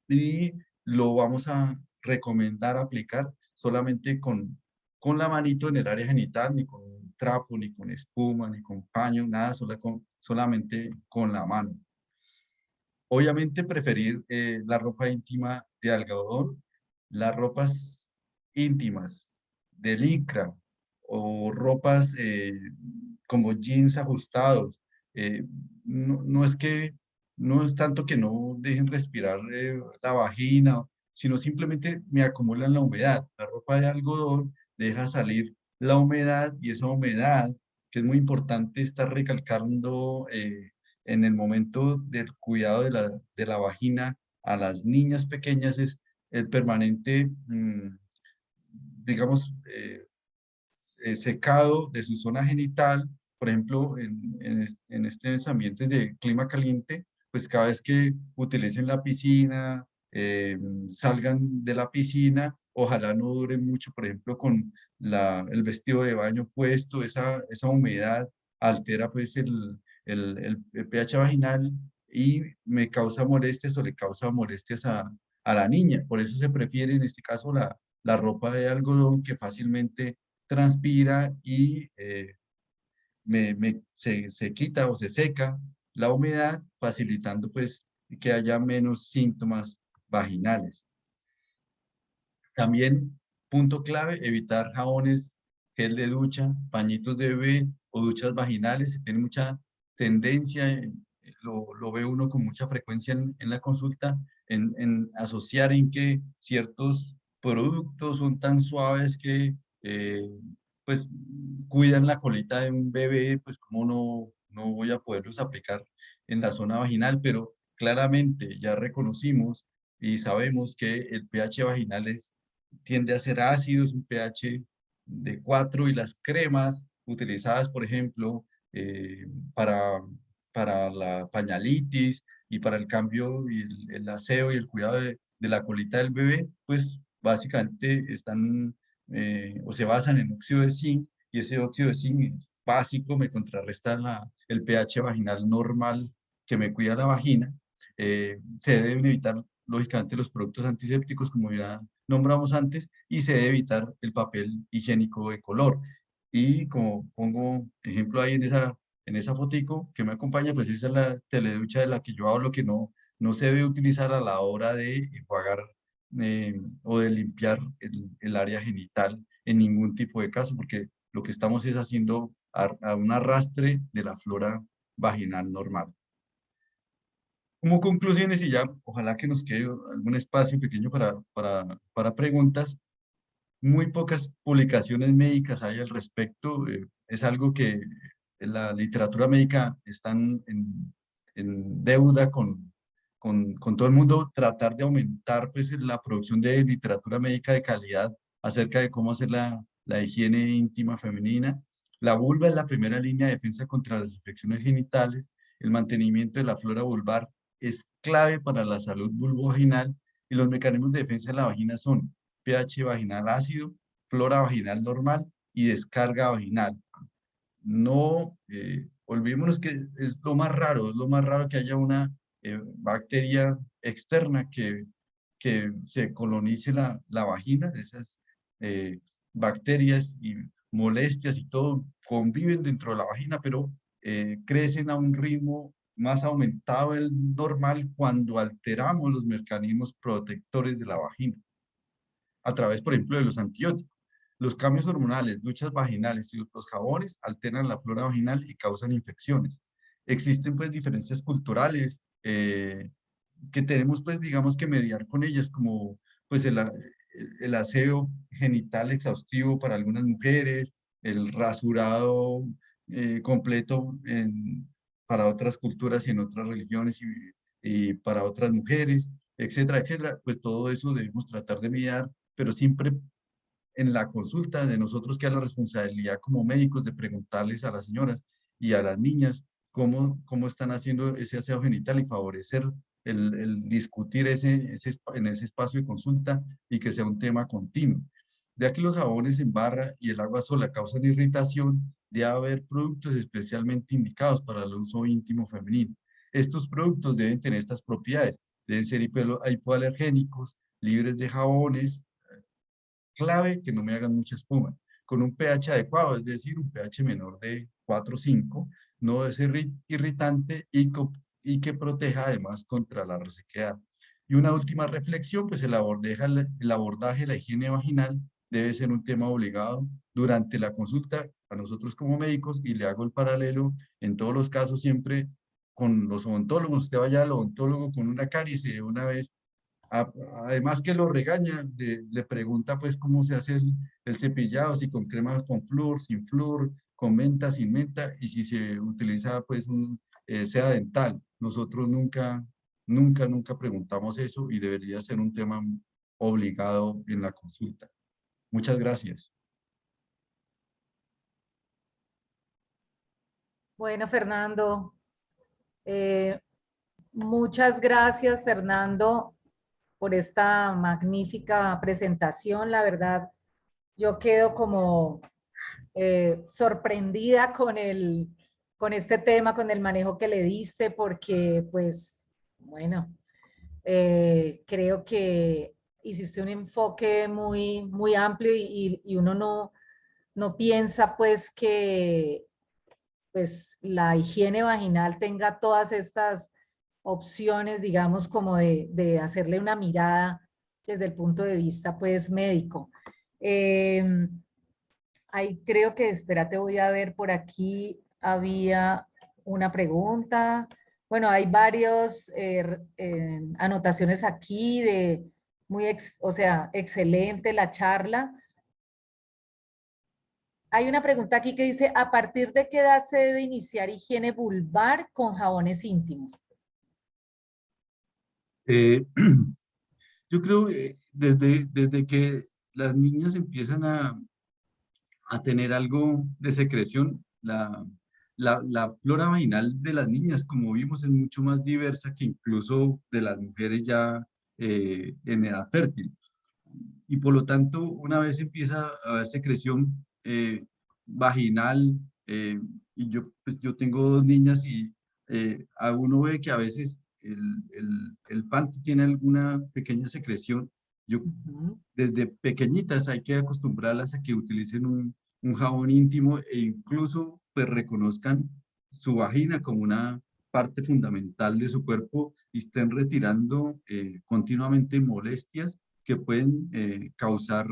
y lo vamos a recomendar aplicar solamente con la manito en el área genital, ni con un trapo, ni con espuma, ni con paño, nada, solamente con la mano. Obviamente preferir la ropa íntima de algodón, las ropas íntimas de licra o ropas como jeans ajustados. No es que, no es tanto que no dejen respirar la vagina, sino simplemente me acumulan la humedad. La ropa de algodón deja salir la humedad y esa humedad, que es muy importante estar recalcando en el momento del cuidado de la vagina a las niñas pequeñas es el permanente, digamos, secado de su zona genital. Por ejemplo, en estos ambientes de clima caliente, pues cada vez que utilicen la piscina, salgan de la piscina, ojalá no duren mucho, por ejemplo, con el vestido de baño puesto, esa humedad altera pues el pH vaginal y me causa molestias o le causa molestias a la niña. Por eso se prefiere en este caso la ropa de algodón que fácilmente transpira y se quita o se seca la humedad, facilitando pues que haya menos síntomas vaginales. También, punto clave, evitar jabones, gel de ducha, pañitos de bebé o duchas vaginales. Si tiene mucha tendencia, lo ve uno con mucha frecuencia en la consulta, en asociar en que ciertos productos son tan suaves que pues cuidan la colita de un bebé, pues como no voy a poderlos aplicar en la zona vaginal, pero claramente ya reconocimos y sabemos que el pH vaginal tiende a ser ácido, es un pH de 4 y las cremas utilizadas, por ejemplo, para, para la pañalitis y para el cambio y el aseo y el cuidado de la colita del bebé, pues básicamente están o se basan en óxido de zinc y ese óxido de zinc es básico, me contrarresta el pH vaginal normal que me cuida la vagina. Se deben evitar, lógicamente, los productos antisépticos, como ya nombramos antes, y se debe evitar el papel higiénico de color. Y como pongo ejemplo ahí en esa fotico que me acompaña, pues esa es la teleducha de la que yo hablo, que no se debe utilizar a la hora de enjuagar o de limpiar el área genital en ningún tipo de caso, porque lo que estamos es haciendo a un arrastre de la flora vaginal normal. Como conclusiones y ya, ojalá que nos quede algún espacio pequeño para preguntas. Muy pocas publicaciones médicas hay al respecto. Es algo que en la literatura médica están en deuda con todo el mundo, tratar de aumentar pues, la producción de literatura médica de calidad acerca de cómo hacer la higiene íntima femenina. La vulva es la primera línea de defensa contra las infecciones genitales. El mantenimiento de la flora vulvar es clave para la salud vulvovaginal y los mecanismos de defensa de la vagina son pH vaginal ácido, flora vaginal normal y descarga vaginal. No, olvidémonos que es lo más raro que haya una bacteria externa que se colonice la vagina. Esas eh, bacterias y molestias y todo conviven dentro de la vagina, pero crecen a un ritmo más aumentado del normal cuando alteramos los mecanismos protectores de la vagina a través, por ejemplo, de los antibióticos. Los cambios hormonales, duchas vaginales y los jabones alteran la flora vaginal y causan infecciones. Existen pues diferencias culturales que tenemos pues digamos que mediar con ellas, como pues el aseo genital exhaustivo para algunas mujeres, el rasurado completo para otras culturas y en otras religiones y para otras mujeres, etcétera, etcétera. Pues todo eso debemos tratar de mediar, pero siempre en la consulta de nosotros queda la responsabilidad como médicos de preguntarles a las señoras y a las niñas cómo están haciendo ese aseo genital y favorecer el discutir en ese espacio de consulta y que sea un tema continuo. Ya que los jabones en barra y el agua sola causan irritación, debe haber productos especialmente indicados para el uso íntimo femenino. Estos productos deben tener estas propiedades, deben ser hipoalergénicos, libres de jabones, clave que no me hagan mucha espuma, con un pH adecuado, es decir, un pH menor de 4 o 5, no debe ser irritante y que proteja además contra la resequedad. Y una última reflexión, pues el abordaje de la higiene vaginal debe ser un tema obligado durante la consulta a nosotros como médicos y le hago el paralelo en todos los casos siempre con los odontólogos. Usted vaya al odontólogo con una caries y de una vez además que lo regaña, le pregunta pues cómo se hace el cepillado, si con crema con flúor, sin flúor, con menta, sin menta, y si se utiliza pues un seda dental. Nosotros nunca preguntamos eso y debería ser un tema obligado en la consulta. Muchas gracias. Bueno, Fernando, eh, muchas gracias, Fernando, por esta magnífica presentación. La verdad, yo quedo como sorprendida con este tema, con el manejo que le diste, porque pues, bueno, creo que hiciste un enfoque muy amplio y uno no piensa pues que pues la higiene vaginal tenga todas estas opciones, digamos, como de hacerle una mirada desde el punto de vista pues médico. Ahí creo que, espérate, voy a ver por aquí, había una pregunta. Bueno, hay varios anotaciones aquí de o sea, excelente la charla. Hay una pregunta aquí que dice, ¿a partir de qué edad se debe iniciar higiene vulvar con jabones íntimos? Eh, yo creo desde que las niñas empiezan a tener algo de secreción. La flora vaginal de las niñas, como vimos, es mucho más diversa que incluso de las mujeres ya en edad fértil. Y por lo tanto, una vez empieza a haber secreción vaginal, y pues, yo tengo dos niñas y a uno ve que a veces el panty tiene alguna pequeña secreción. Yo Ujú. desde pequeñitas hay que acostumbrarlas a que utilicen un jabón íntimo e incluso pues reconozcan su vagina como una parte fundamental de su cuerpo y estén retirando continuamente molestias que pueden causar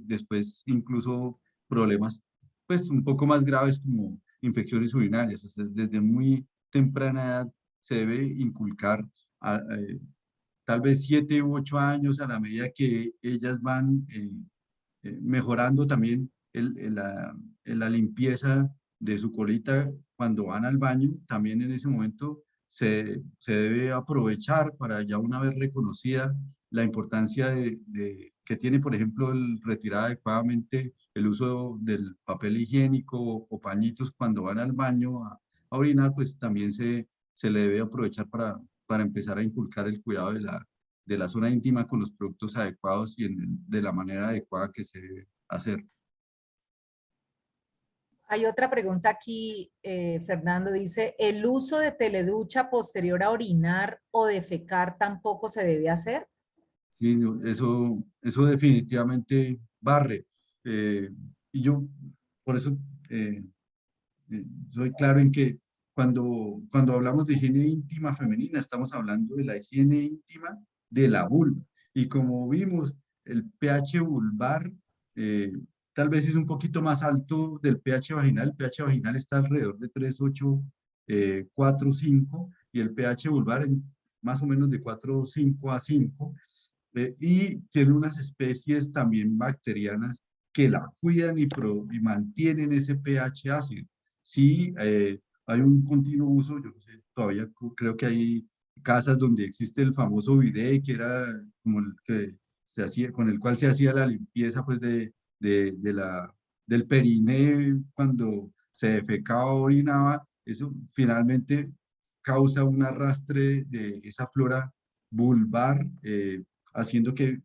después incluso problemas pues un poco más graves como infecciones urinarias. O sea, desde muy temprana edad se debe inculcar tal vez 7 u 8 años, a la medida que ellas van mejorando también la limpieza de su colita cuando van al baño, también en ese momento se debe aprovechar para ya una vez reconocida la importancia que tiene, por ejemplo, el retirar adecuadamente el uso del papel higiénico pañitos cuando van al baño a orinar, pues también se le debe aprovechar para empezar a inculcar el cuidado de la zona íntima con los productos adecuados y de la manera adecuada que se debe hacer. Hay otra pregunta aquí, Fernando, dice, ¿el uso de teleducha posterior a orinar o defecar tampoco se debe hacer? Sí, eso definitivamente barre. Y yo, por eso, eh, soy claro en que cuando hablamos de higiene íntima femenina, estamos hablando de la higiene íntima de la vulva. Y como vimos, el pH vulvar eh, tal vez es un poquito más alto del pH vaginal. El pH vaginal está alrededor de 3,8, 4,5, y el pH vulvar más o menos de 4,5 a 5. Y tiene unas especies también bacterianas que la cuidan y mantienen ese pH ácido. Sí, hay un continuo uso, yo no sé, todavía creo que hay casas donde existe el famoso bidet, que era como el que se hacía, con el cual se hacía la limpieza pues del periné cuando se defecaba o orinaba. Eso finalmente causa un arrastre de esa flora vulvar, haciendo que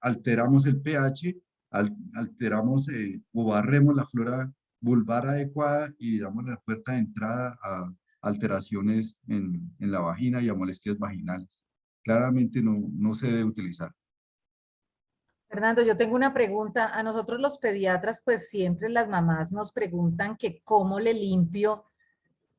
alteramos el pH, alteramos o barremos la flora vulvar adecuada y damos la puerta de entrada a alteraciones en la vagina y a molestias vaginales. Claramente no se debe utilizar. Fernando, yo tengo una pregunta. A nosotros los pediatras, pues siempre las mamás nos preguntan que cómo le limpio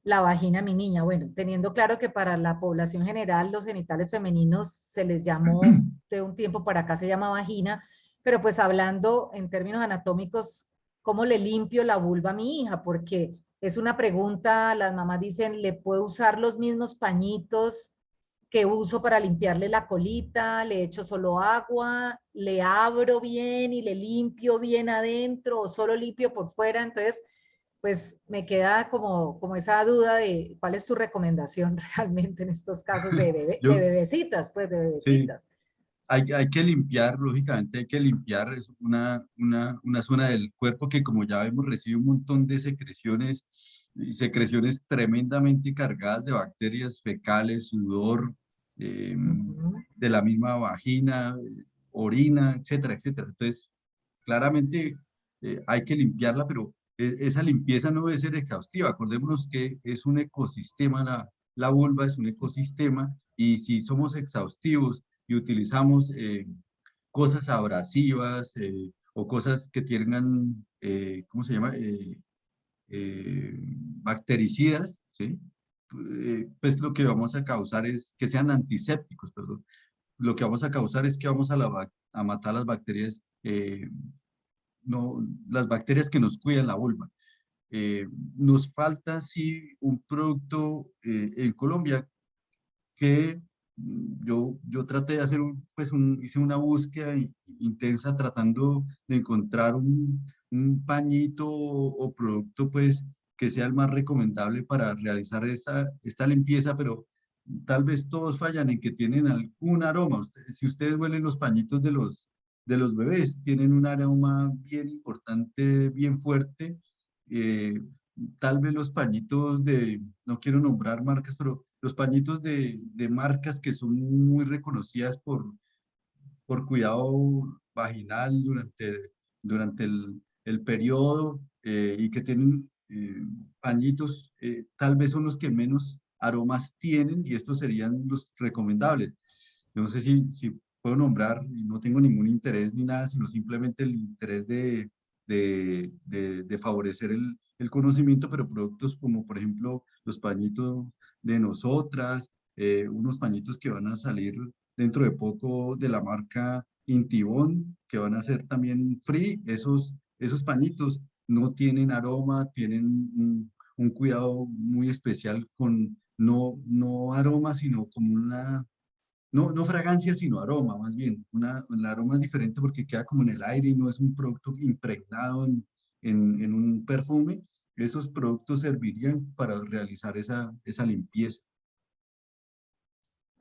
la vagina a mi niña. Bueno, teniendo claro que para la población general los genitales femeninos se les llamó, de un tiempo para acá se llama vagina, pero pues hablando en términos anatómicos, ¿cómo le limpio la vulva a mi hija? Porque es una pregunta, las mamás dicen, ¿le puedo usar los mismos pañitos que uso para limpiarle la colita? ¿Le echo solo agua? ¿Le abro bien y le limpio bien adentro o solo limpio por fuera? Entonces, pues me queda como esa duda de cuál es tu recomendación realmente en estos casos de, de Yo, bebecitas, pues de sí, bebecitas. hay que limpiar, lógicamente hay que limpiar, es una zona del cuerpo que, como ya vemos, recibe un montón de secreciones, y secreciones tremendamente cargadas de bacterias fecales, sudor, eh, Ujú. de la misma vagina, orina, etcétera, etcétera. Entonces, claramente hay que limpiarla, pero esa limpieza no debe ser exhaustiva. Acordémonos que es un ecosistema, la vulva es un ecosistema, y si somos exhaustivos y utilizamos cosas abrasivas, o cosas que tengan, ¿cómo se llama? Bactericidas, ¿sí? Pues lo que vamos a causar es que sean antisépticos, perdón. Lo que vamos a causar es que vamos a matar las bacterias, no, las bacterias que nos cuidan la vulva. Eh, Nos falta, sí, un producto en Colombia que yo traté de hacer hice una búsqueda intensa tratando de encontrar un pañito o producto pues que sea el más recomendable para realizar esta limpieza, pero tal vez todos fallan en que tienen algún aroma. Si ustedes huelen los pañitos de los bebés, tienen un aroma bien importante, bien fuerte. eh, Tal vez los pañitos no quiero nombrar marcas, pero los pañitos de marcas que son muy reconocidas por cuidado vaginal durante el periodo, y que tienen pañitos, tal vez son los que menos aromas tienen, y estos serían los recomendables. Yo no sé si puedo nombrar, y no tengo ningún interés ni nada, sino simplemente el interés de favorecer el conocimiento, pero productos como por ejemplo los pañitos de nosotras, unos pañitos que van a salir dentro de poco de la marca Intibón, que van a ser también free. Esos pañitos no tienen aroma, tienen un cuidado muy especial con no aroma, sino como no fragancia, sino aroma, más bien. El aroma es diferente porque queda como en el aire y no es un producto impregnado en un perfume. Esos productos servirían para realizar esa limpieza.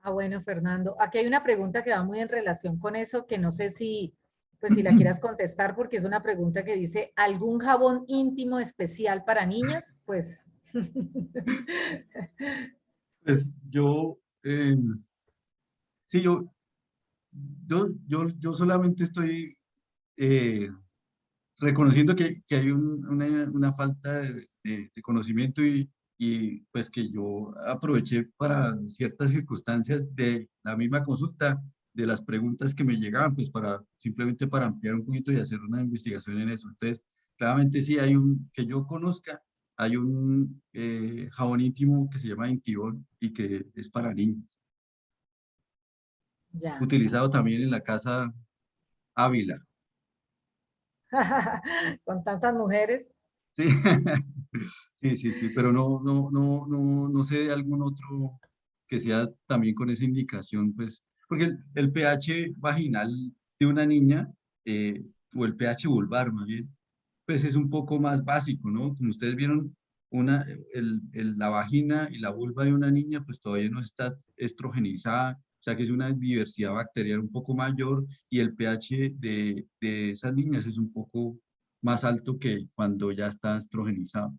Ah, bueno, Fernando, aquí hay una pregunta que va muy en relación con eso, que no sé si, pues si la quieras contestar, porque es una pregunta que dice, ¿algún jabón íntimo especial para niñas? Pues, Pues yo eh, sí, yo solamente estoy eh, reconociendo que hay una falta de conocimiento y pues que yo aproveché para ciertas circunstancias de la misma consulta, de las preguntas que me llegaban, pues para simplemente para ampliar un poquito y hacer una investigación en eso. Entonces, claramente sí hay que yo conozca, hay un jabón íntimo que se llama Intibón y que es para niños, Ya. utilizado también en la casa Ávila. Con tantas mujeres. Sí, sí, pero no sé de algún otro que sea también con esa indicación, pues, porque el pH vaginal de una niña, o el pH vulvar más bien, pues es un poco más básico, ¿no? Como ustedes vieron, la vagina y la vulva de una niña, pues todavía no está estrogenizada, o sea que es una diversidad bacteriana un poco mayor y el pH de esas niñas es un poco más alto que cuando ya está estrogenizado.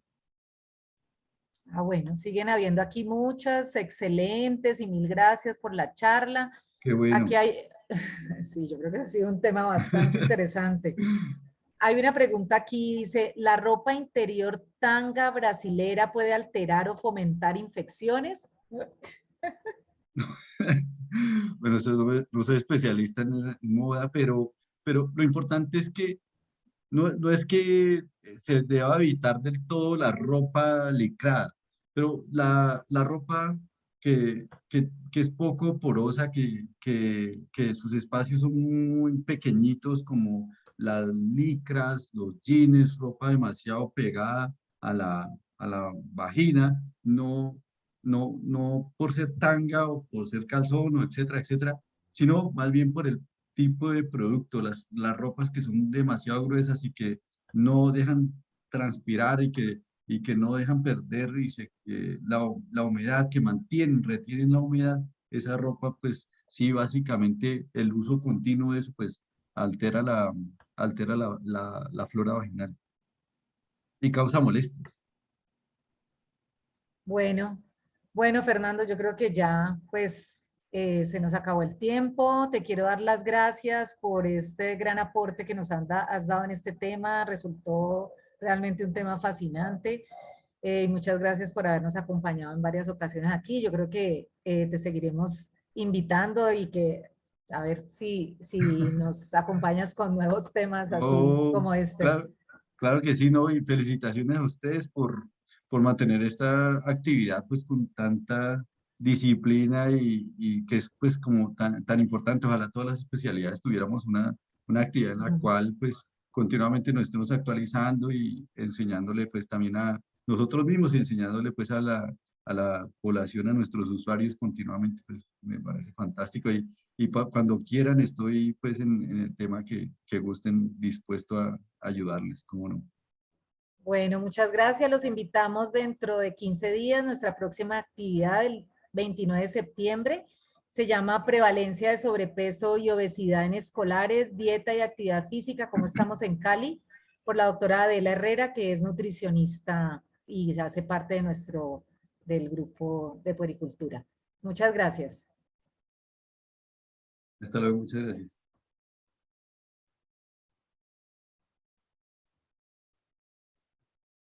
Ah, bueno, siguen habiendo aquí muchas excelentes y mil gracias por la charla. Qué Aquí bueno. hay, sí, yo creo que ha sido un tema bastante interesante. Hay una pregunta aquí, dice, ¿la ropa interior tanga brasilera puede alterar o fomentar infecciones? Bueno, no soy especialista en moda, pero lo importante es que no es que se deba evitar del todo la ropa licrada, pero la ropa que es poco porosa, que sus espacios son muy pequeñitos, como las licras, los jeans, ropa demasiado pegada a a la vagina, no por ser tanga o por ser calzón, o etcétera, etcétera, sino más bien por el tipo de producto, las ropas que son demasiado gruesas y que no dejan transpirar y que no dejan perder la humedad, que mantienen, retienen la humedad, esa ropa, pues sí, básicamente el uso continuo de eso, pues altera la flora vaginal y causa molestias. Bueno, bueno, Fernando, yo creo que ya, pues, se nos acabó el tiempo. Te quiero dar las gracias por este gran aporte que nos has dado en este tema. Resultó realmente un tema fascinante. Y muchas gracias por habernos acompañado en varias ocasiones aquí. Yo creo que te seguiremos invitando y que a ver si nos acompañas con nuevos temas así Oh, como este. claro, claro que sí, ¿no? Y felicitaciones a ustedes por mantener esta actividad pues con tanta disciplina y que es pues como tan importante. Ojalá todas las especialidades tuviéramos una actividad en la cual pues continuamente nos estemos actualizando y enseñándole pues también a nosotros mismos y enseñándole pues a la población, a nuestros usuarios continuamente, pues me parece fantástico. Y cuando quieran estoy pues en el tema que gusten dispuesto a ayudarles, ¿cómo no? Bueno, muchas gracias. Los invitamos dentro de 15 días. Nuestra próxima actividad, el 29 de septiembre, se llama Prevalencia de Sobrepeso y Obesidad en Escolares, Dieta y Actividad Física, como estamos en Cali, por la doctora Adela Herrera, que es nutricionista y hace parte de del grupo de puericultura. Muchas gracias. Hasta luego, muchas gracias.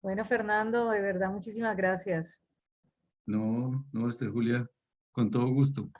Bueno, Fernando, de verdad, muchísimas gracias. No, Julia, con todo gusto.